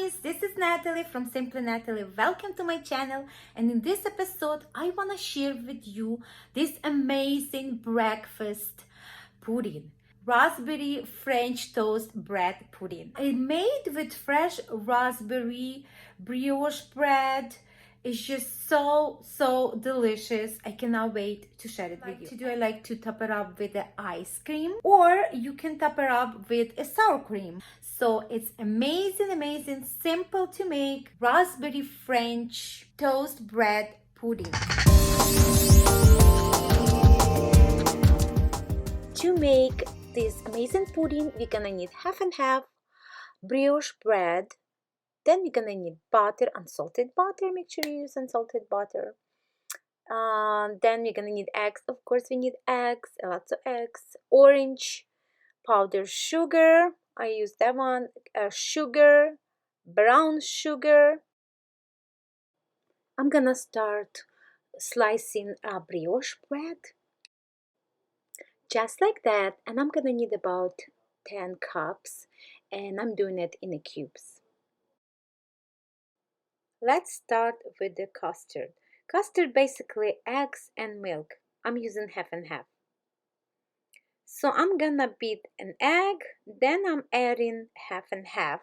Natalies, this is Natalie from Simply Natalie. Welcome to my channel, and in this episode I want to share with you this amazing breakfast pudding. Raspberry French toast bread pudding. It's made with fresh raspberry brioche bread. It's just so delicious. I cannot wait to share it with you. I like to top it up with the ice cream, or you can top it up with a sour cream. So it's amazing, simple to make raspberry French toast bread pudding. To make this amazing pudding, we're gonna need half and half brioche bread. Then we're gonna need butter, unsalted butter. Make sure you use unsalted butter. Then we're gonna need eggs. Of course, we need eggs, lots of eggs. Orange powdered sugar. I use that one. Sugar, brown sugar. I'm gonna start slicing brioche bread. Just like that, and I'm gonna need about 10 cups, and I'm doing it in cubes. Let's start with the custard. Custard basically eggs and milk. I'm using half and half. So I'm gonna beat an egg, then I'm adding half and half.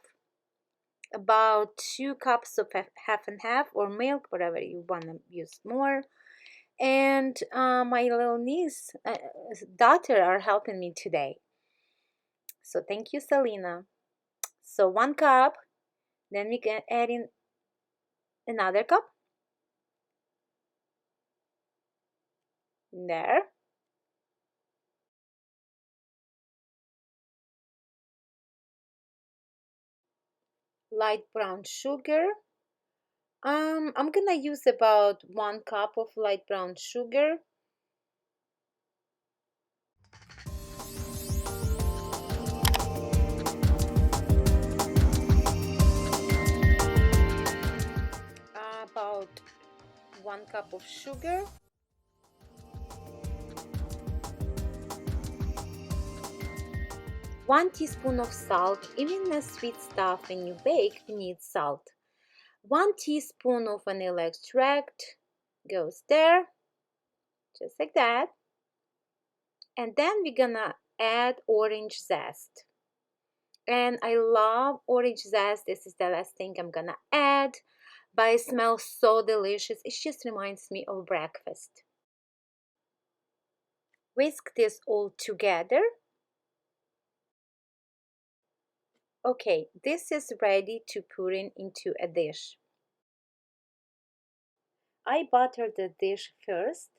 About 2 cups of half and half, or milk, whatever you wanna use more. And my little niece, daughter are helping me today. So thank you, Selena. So 1 cup, then we can add in another cup. There. Light brown sugar. I'm gonna use about 1 cup of light brown sugar. About 1 cup of sugar. One teaspoon of salt. Even the sweet stuff when you bake needs salt. 1 teaspoon of vanilla extract goes there, just like that. And then we're gonna add orange zest. And I love orange zest. This is the last thing I'm gonna add, but it smells so delicious. It just reminds me of breakfast. Whisk this all together. Okay, this is ready to put into a dish. I butter the dish first,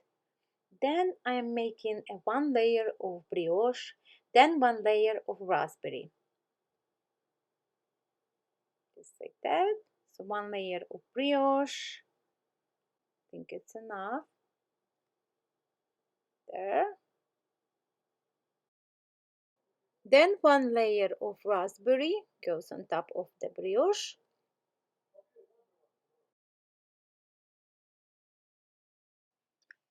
then I am making a 1 layer of brioche, then 1 layer of raspberry. Just like that. So 1 layer of brioche. I think it's enough. There. Then 1 layer of raspberry goes on top of the brioche.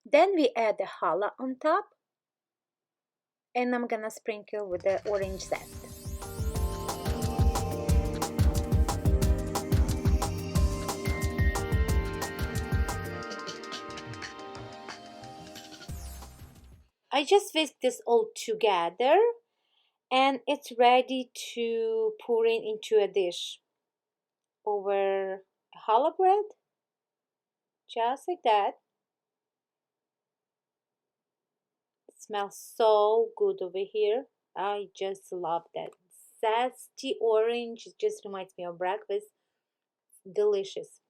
Then we add the challah on top, and I'm gonna sprinkle with the orange zest. I just whisked this all together, and it's ready to pour into a dish over challah bread, just like that. It smells so good over here. I just love that. Zesty orange, it just reminds me of breakfast. Delicious.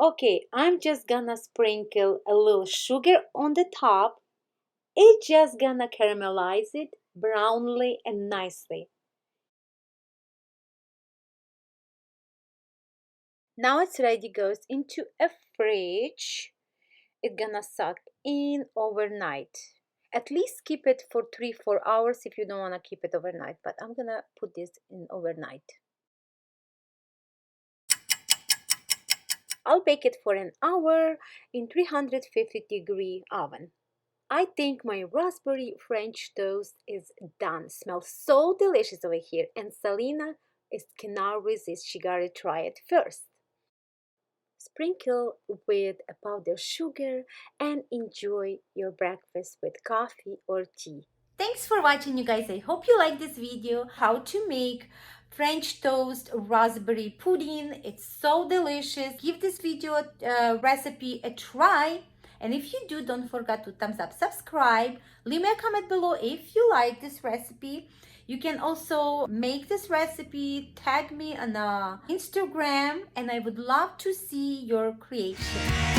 Okay, I'm just gonna sprinkle a little sugar on the top. It's just gonna caramelize it brownly and nicely. Now it's ready, goes into a fridge. It's gonna suck in overnight. At least keep it for 3-4 hours if you don't want to keep it overnight, but I'm gonna put this in overnight. I'll bake it for an hour in 350-degree oven. I think my raspberry French toast is done. Smells so delicious over here, and Selena cannot resist. She gotta try it first. Sprinkle with a powdered sugar and enjoy your breakfast with coffee or tea. Thanks for watching, you guys. I hope you like this video. How to make French toast raspberry pudding. It's so delicious. Give this video recipe a try. And if you do, don't forget to thumbs up, subscribe, leave me a comment below if you like this recipe. You can also make this recipe, tag me on Instagram, and I would love to see your creation.